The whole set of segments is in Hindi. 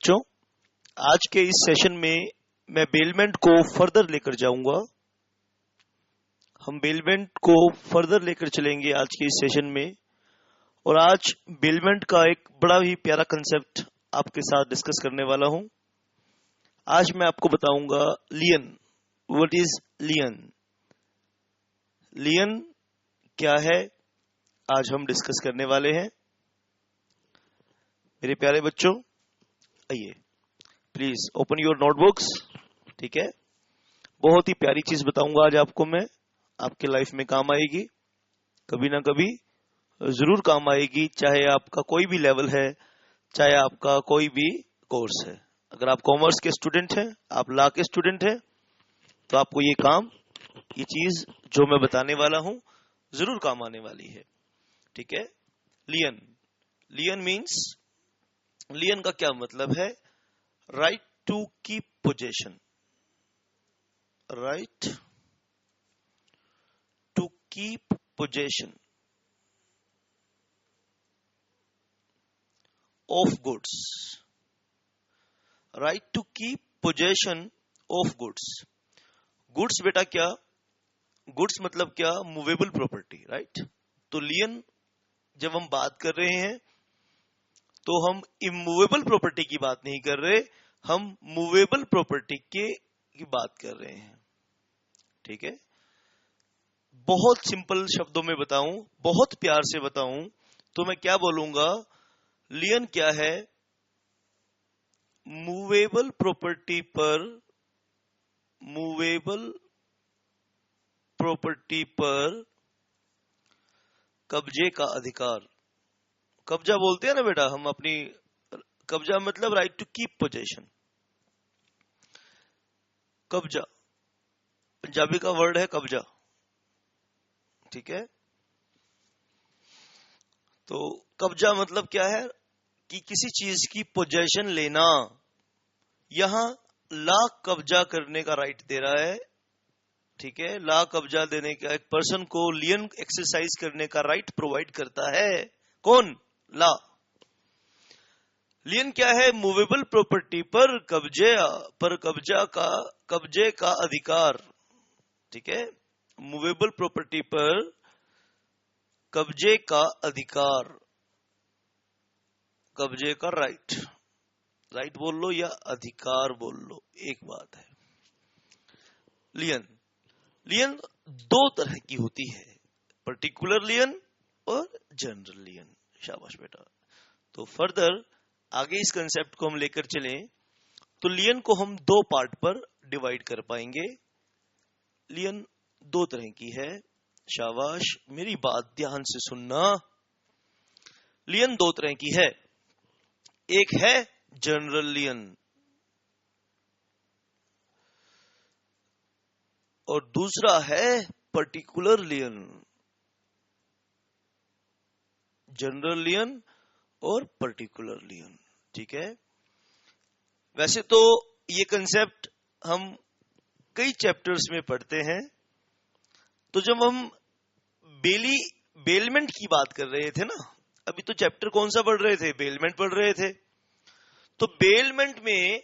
बच्चों, आज के इस सेशन में मैं बेलमेंट को फर्दर लेकर जाऊंगा। हम बेलमेंट को फर्दर लेकर चलेंगे आज के इस सेशन में। और आज बेलमेंट का एक बड़ा ही प्यारा कंसेप्ट आपके साथ डिस्कस करने वाला हूं। आज मैं आपको बताऊंगा लियन। What is लियन? लियन क्या है, आज हम डिस्कस करने वाले हैं। मेरे प्यारे बच्चों, आइए प्लीज ओपन योर नोटबुक्स। ठीक है, बहुत ही प्यारी चीज बताऊंगा आज आपको मैं, आपके लाइफ में काम आएगी, कभी ना कभी जरूर काम आएगी। चाहे आपका कोई भी लेवल है, चाहे आपका कोई भी कोर्स है। अगर आप कॉमर्स के स्टूडेंट हैं, आप लॉ के स्टूडेंट हैं, तो आपको ये चीज जो मैं बताने वाला हूं जरूर काम आने वाली है। ठीक है, लियन। लियन मीन्स, लियन का क्या मतलब है? Right to keep possession. Right to keep possession of goods. Right to keep possession of goods. Goods बेटा क्या? गुड्स मतलब क्या? Movable property, right. तो लियन जब हम बात कर रहे हैं तो हम इमूवेबल प्रॉपर्टी की बात नहीं कर रहे, हम मूवेबल प्रॉपर्टी की बात कर रहे हैं। ठीक है, बहुत सिंपल शब्दों में बताऊं, बहुत प्यार से बताऊं तो मैं क्या बोलूंगा? लियन क्या है? मूवेबल प्रॉपर्टी पर, मूवेबल प्रॉपर्टी पर कब्जे का अधिकार। कब्जा बोलते हैं ना बेटा हम अपनी, कब्जा मतलब राइट टू कीप पोजेशन। कब्जा पंजाबी का वर्ड है कब्जा। ठीक है, तो कब्जा मतलब क्या है कि किसी चीज की पोजेशन लेना। यहां ला कब्जा करने का राइट दे रहा है। ठीक है, ला कब्जा देने का, एक पर्सन को लियन एक्सरसाइज करने का राइट प्रोवाइड करता है। कौन? ला। लियन क्या है? मूवेबल प्रॉपर्टी पर कब्जे का अधिकार। ठीक है, मूवेबल प्रॉपर्टी पर कब्जे का अधिकार, कब्जे का राइट। राइट बोल लो या अधिकार बोल लो, एक बात है। लियन, लियन दो तरह की होती है, पर्टिकुलर लियन और जनरल लियन। शाबाश बेटा। तो फर्दर आगे इस कंसेप्ट को हम लेकर चलें तो लियन को हम दो पार्ट पर डिवाइड कर पाएंगे। लियन दो तरह की है। शाबाश, मेरी बात ध्यान से सुनना। लियन दो तरह की है, एक है जनरल लियन और दूसरा है पर्टिकुलर लियन। जनरल लियन और पर्टिकुलर लियन। ठीक है, वैसे तो ये कंसेप्ट हम कई चैप्टर्स में पढ़ते हैं। तो जब हम बेलमेंट की बात कर रहे थे ना, अभी तो चैप्टर कौन सा पढ़ रहे थे? बेलमेंट पढ़ रहे थे। तो बेलमेंट में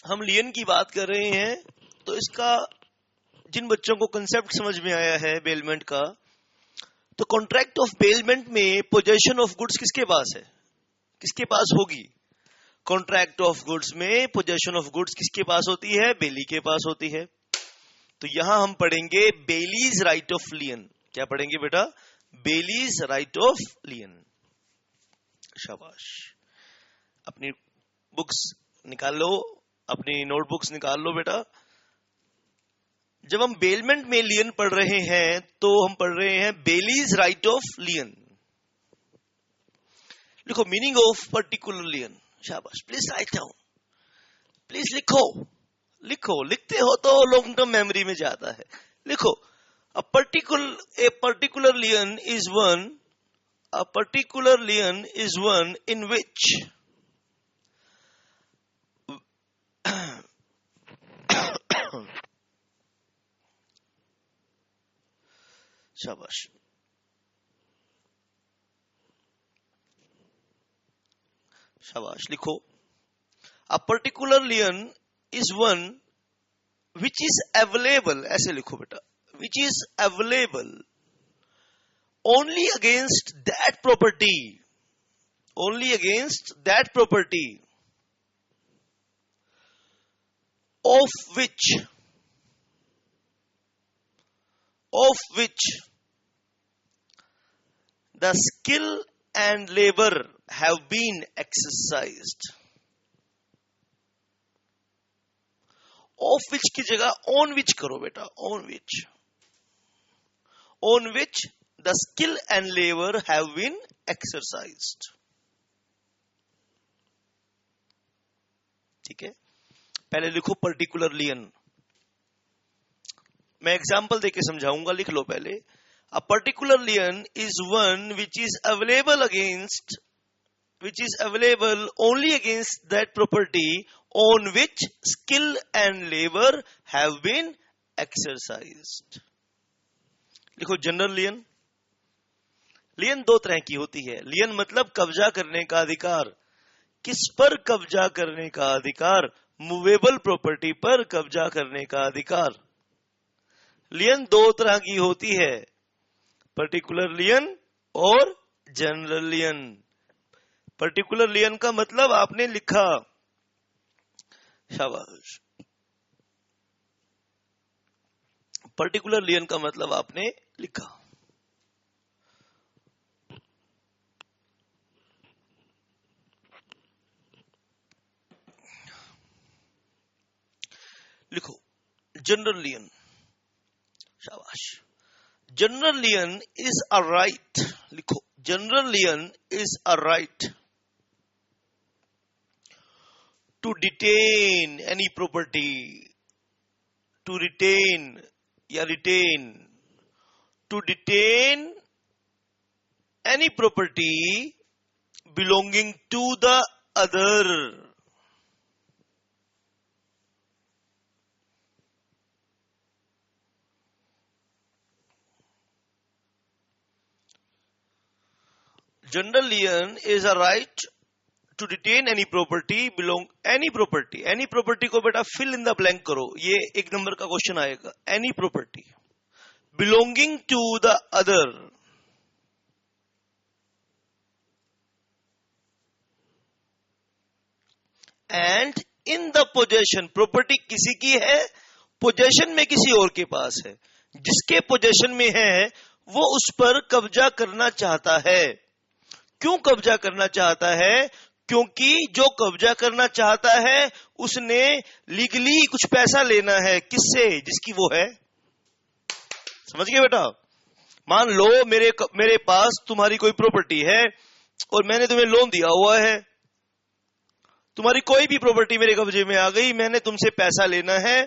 हम लियन की बात कर रहे हैं। तो इसका जिन बच्चों को कंसेप्ट समझ में आया है बेलमेंट का, तो कॉन्ट्रैक्ट ऑफ बेलमेंट में पोजेशन ऑफ गुड्स किसके पास है? किसके पास होगी? कॉन्ट्रैक्ट ऑफ गुड्स में पोजेशन ऑफ गुड्स किसके पास होती है? बेली के पास होती है। तो यहां हम पढ़ेंगे बेलीज राइट ऑफ लियन। क्या पढ़ेंगे बेटा? बेलीज राइट ऑफ लियन। शाबाश, अपनी बुक्स निकाल लो, अपनी नोटबुक्स निकाल लो बेटा। जब हम बेलमेंट में लियन पढ़ रहे हैं तो हम पढ़ रहे हैं बेलीज राइट ऑफ लियन। लिखो मीनिंग ऑफ पर्टिकुलर लियन। शाबाश, प्लीज राइट डाउन, प्लीज लिखो। लिखो, लिखते हो तो लॉन्ग टर्म मेमोरी में जाता है। लिखो, a particular lion is one, a particular lion is one in which शाबाश, शाबाश, लिखो। A particular lien is one which is available, ऐसे लिखो बेटा, which is available only against that property, only against that property of which the skill and labor have been exercised. Of which की जगह on which करो बेटा, on which the skill and labor have been exercised. ठीक है, पहले लिखो पर्टिकुलर लियन। मैं एग्जाम्पल देके समझाऊंगा, लिख लो पहले। A particular lien is one which is available only against that property on which skill and labour have been exercised. लिखो जनरल लियन। लियन दो तरह की होती है। लियन मतलब कब्जा करने का अधिकार। किस पर कब्जा करने का अधिकार? मूवेबल प्रॉपर्टी पर कब्जा करने का अधिकार। लियन दो तरह की होती है, पर्टिकुलर लियन और जनरल लियन। पर्टिकुलर लियन का मतलब आपने लिखा, शाबाश। पर्टिकुलर लियन का मतलब आपने लिखा। लिखो जनरल लियन, शाबाश। General lien is a right, लिखो general lien is a right to detain any property, to retain या retain, to detain any property belonging to the other. General lien is a right to detain any property any property को बेटा fill in the blank करो, ये एक नंबर का क्वेश्चन आएगा। any property belonging to the other and in the possession, property किसी की है, पोजेशन में किसी और के पास है। जिसके पोजेशन में है वो उस पर कब्जा करना चाहता है। क्यों कब्जा करना चाहता है? क्योंकि जो कब्जा करना चाहता है उसने लीगली कुछ पैसा लेना है। किससे? जिसकी वो है। समझ गए बेटा? मान लो मेरे पास तुम्हारी कोई प्रॉपर्टी है और मैंने तुम्हें लोन दिया हुआ है। तुम्हारी कोई भी प्रॉपर्टी मेरे कब्जे में आ गई, मैंने तुमसे पैसा लेना है,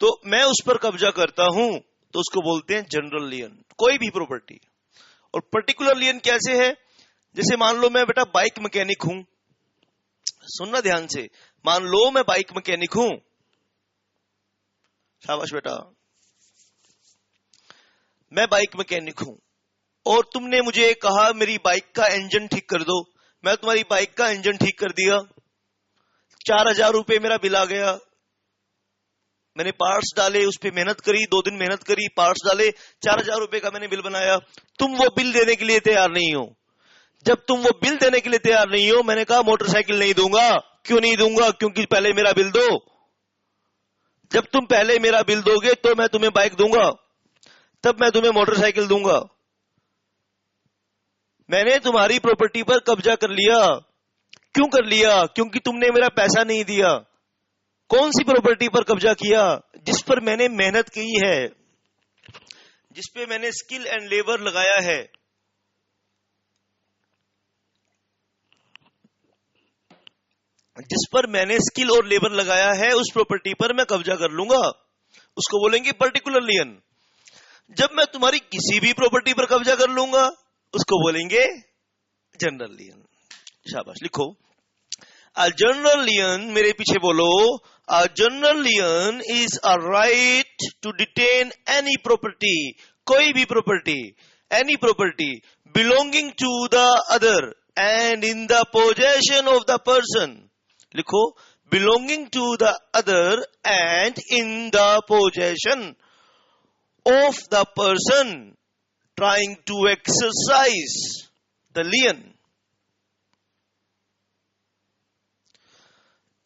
तो मैं उस पर कब्जा करता हूं, तो उसको बोलते हैं जनरल लियन, कोई भी प्रॉपर्टी। और पर्टिकुलर लियन कैसे है? जैसे मान लो मैं बेटा बाइक मैकेनिक हूं, सुनना ध्यान से। मान लो मैं बाइक मैकेनिक हूं, शाबाश बेटा, मैं बाइक मैकेनिक हूं और तुमने मुझे कहा मेरी बाइक का इंजन ठीक कर दो। मैं तुम्हारी बाइक का इंजन ठीक कर दिया, 4000 रुपए मेरा बिल आ गया। मैंने पार्ट्स डाले, उस पर मेहनत करी, 2 दिन मेहनत करी, पार्ट्स डाले, 4000 रुपए का मैंने बिल बनाया। तुम वो बिल देने के लिए तैयार नहीं हो। जब तुम वो बिल देने के लिए तैयार नहीं हो, मैंने कहा मोटरसाइकिल नहीं दूंगा। क्यों नहीं दूंगा? क्योंकि पहले मेरा बिल दो। जब तुम पहले मेरा बिल दोगे तो मैं तुम्हें बाइक दूंगा, तब मैं तुम्हें मोटरसाइकिल दूंगा। मैंने तुम्हारी प्रॉपर्टी पर कब्जा कर लिया। क्यों कर लिया? क्योंकि तुमने मेरा पैसा नहीं दिया। कौन सी प्रॉपर्टी पर कब्जा किया? जिस पर मैंने मेहनत की है, जिस पे मैंने स्किल एंड लेबर लगाया है। जिस पर मैंने स्किल और लेबर लगाया है उस प्रॉपर्टी पर मैं कब्जा कर लूंगा, उसको बोलेंगे पर्टिकुलर लियन। जब मैं तुम्हारी किसी भी प्रॉपर्टी पर कब्जा कर लूंगा उसको बोलेंगे जनरल लियन। शाबाश, लिखो अ जनरल लियन, मेरे पीछे बोलो, a general lien is a right to detain any property, कोई भी प्रॉपर्टी, any property belonging to the other and in the possession of the person. लिखो, belonging to the other and in the possession of the person trying to exercise the lien.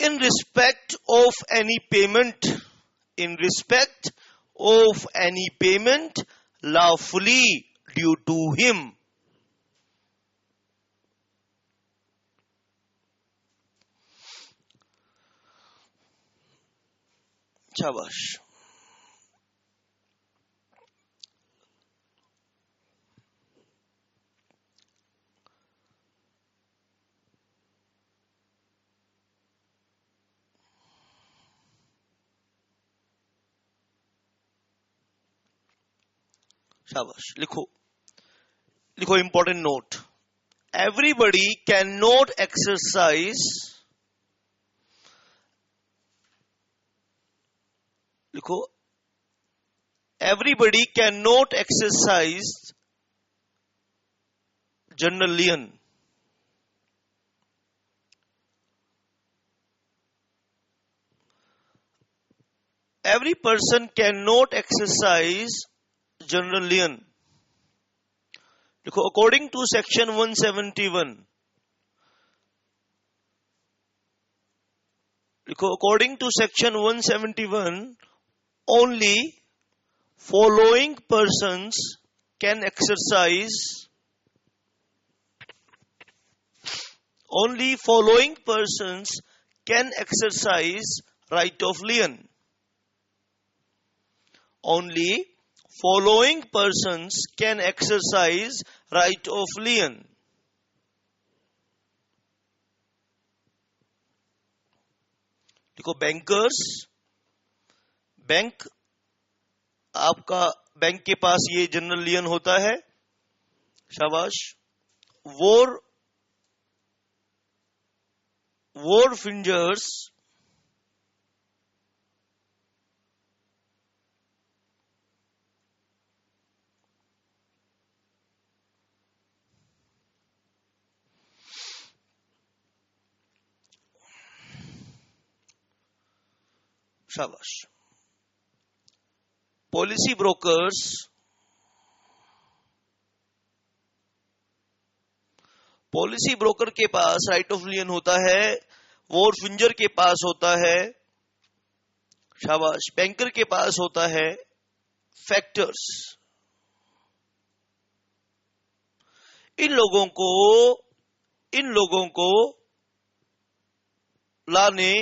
In respect of any payment, in respect of any payment lawfully due to him. शाबाश. शाबाश. लिखो, लिखो important note. Everybody cannot exercise, लिखो, everybody cannot exercise general lien. Every person cannot exercise general lien. देखो, according to section 171, देखो, according to section 171, only following persons can exercise, only following persons can exercise right of lien. Only following persons can exercise right of lien. देखो, बैंकर्स, बैंक, आपका बैंक के पास ये जनरल लियन होता है. शाबाश. वोर फिंजर्स, शाबाश. पॉलिसी ब्रोकर्स, पॉलिसी ब्रोकर के पास राइट ऑफ लियन होता है. वोर फिंजर के पास होता है. शाबाश. बैंकर के पास होता है फैक्टर्स. इन लोगों को लॉ ने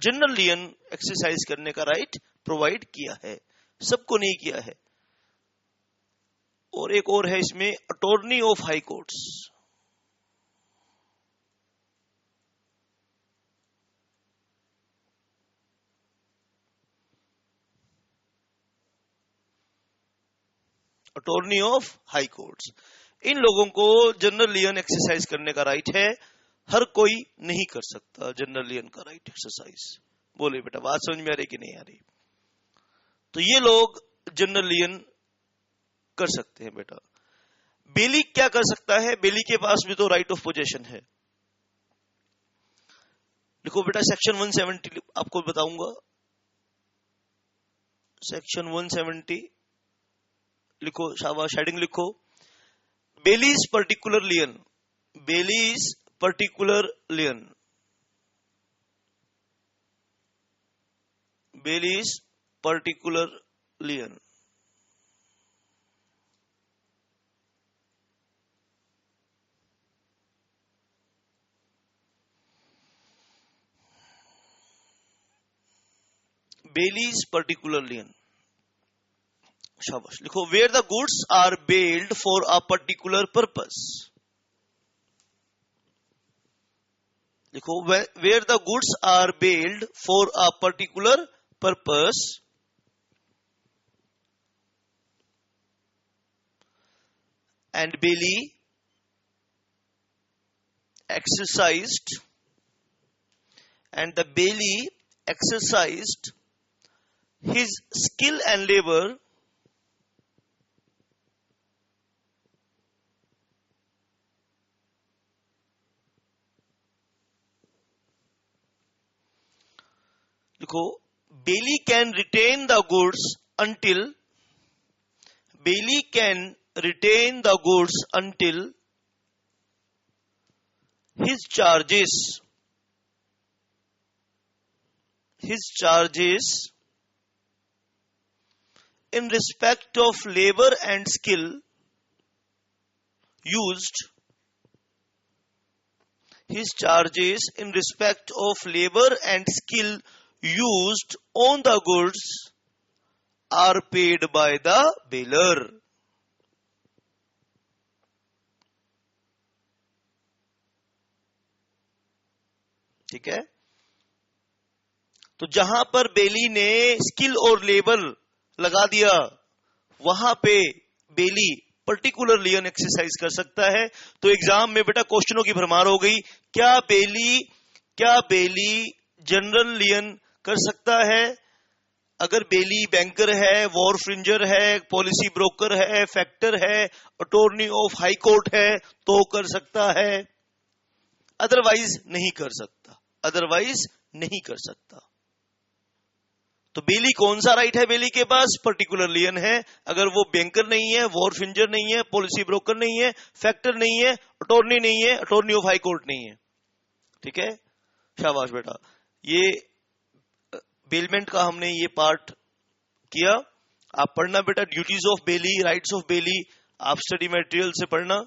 जनरल लियन एक्सरसाइज करने का राइट प्रोवाइड किया है. सबको नहीं किया है. और एक और है इसमें, attorney of high courts. Attorney of high courts. इन लोगों को जनरल लियन एक्सरसाइज करने का राइट है. हर कोई नहीं कर सकता जनरल लियन का राइट एक्सरसाइज. बोले बेटा, बात समझ में आ रही कि नहीं आ रही? तो ये लोग जनरल लियन कर सकते हैं बेटा. बेली क्या कर सकता है? बेली के पास भी तो राइट ऑफ पोजेशन है. लिखो बेटा, सेक्शन 170 आपको बताऊंगा. सेक्शन 170 लिखो. शाबाश. हेडिंग लिखो, bailee's particular lien. Bailee's particular lien. Bailee's particular lien. Bailee's particular lien. शाबाश. लिखो, where the goods are bailed for a particular purpose. लिखो, where the goods are bailed for a particular purpose and bailee exercised and the bailey exercised his skill and labor देखो, bailee can retain the goods until Bailey can retain the goods until his charges in respect of labor and skill used on the goods are paid by the bailor. ठीक है, तो जहां पर बेली ने स्किल और लेबर लगा दिया, वहां पे बेली पर्टिकुलर लियन एक्सरसाइज कर सकता है। तो एग्जाम में बेटा क्वेश्चनों की भरमार हो गई। क्या बेली जनरल लियन कर सकता है? अगर बेली बैंकर है, वॉर फ्रिंजर है, पॉलिसी ब्रोकर है, फैक्टर है, अटॉर्नी ऑफ हाई कोर्ट है, तो कर सकता है, अदरवाइज नहीं कर सकता। तो बेली कौन सा राइट है बेली के पास? पर्टिकुलर लियन है। अगर वो बैंकर नहीं है, वॉर फ्रिंजर नहीं है, पॉलिसी ब्रोकर नहीं है, फैक्टर नहीं है, अटॉर्नी नहीं है, अटॉर्नी ऑफ हाई कोर्ट नहीं है। ठीक है, शाबाश बेटा। ये बेलमेंट का हमने ये पार्ट किया। आप पढ़ना बेटा, duties of belly, rights of belly, आप स्टडी मटेरियल से पढ़ना।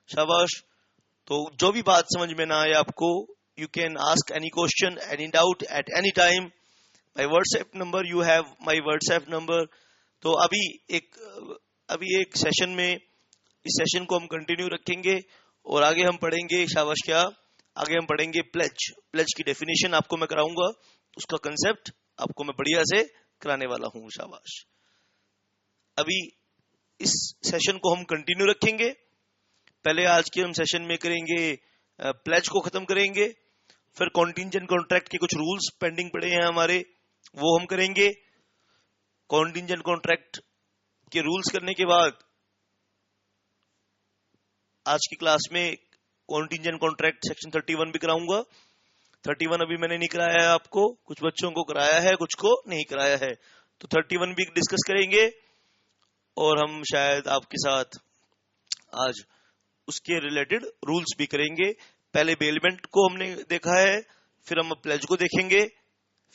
शाबाश। तो जो भी बात समझ में ना आए आपको, you can ask any question, any doubt at any time. My WhatsApp number, you have my WhatsApp number. तो अभी एक सेशन में, इस सेशन को हम कंटिन्यू रखेंगे और आगे हम पढ़ेंगे। शाबाश। क्या आगे हम पढ़ेंगे? प्लेज की डेफिनेशन आपको मैं कराऊंगा, उसका कंसेप्ट आपको मैं बढ़िया से कराने वाला हूं। शाबाश। अभी इस सेशन को हम कंटिन्यू रखेंगे। पहले आज के हम सेशन में करेंगे, प्लेज को खत्म करेंगे, फिर कॉन्टिंजेंट कॉन्ट्रैक्ट के कुछ रूल्स पेंडिंग पड़े हैं हमारे, वो हम करेंगे। कॉन्टिंजेंट कॉन्ट्रैक्ट के रूल्स करने के बाद आज की क्लास में कॉन्टिंजेंट कॉन्ट्रैक्ट सेक्शन 31 भी कराऊंगा। 31 अभी मैंने नहीं कराया है आपको, कुछ बच्चों को कराया है, कुछ को नहीं कराया है। तो 31 भी डिस्कस करेंगे और हम शायद आपके साथ आज उसके रिलेटेड रूल्स भी करेंगे। पहले बेलमेंट को हमने देखा है, फिर हम प्लेज को देखेंगे,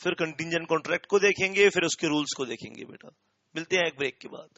फिर कंटिंजेंट कॉन्ट्रैक्ट को देखेंगे, फिर उसके रूल्स को देखेंगे। बेटा मिलते हैं एक ब्रेक के बाद।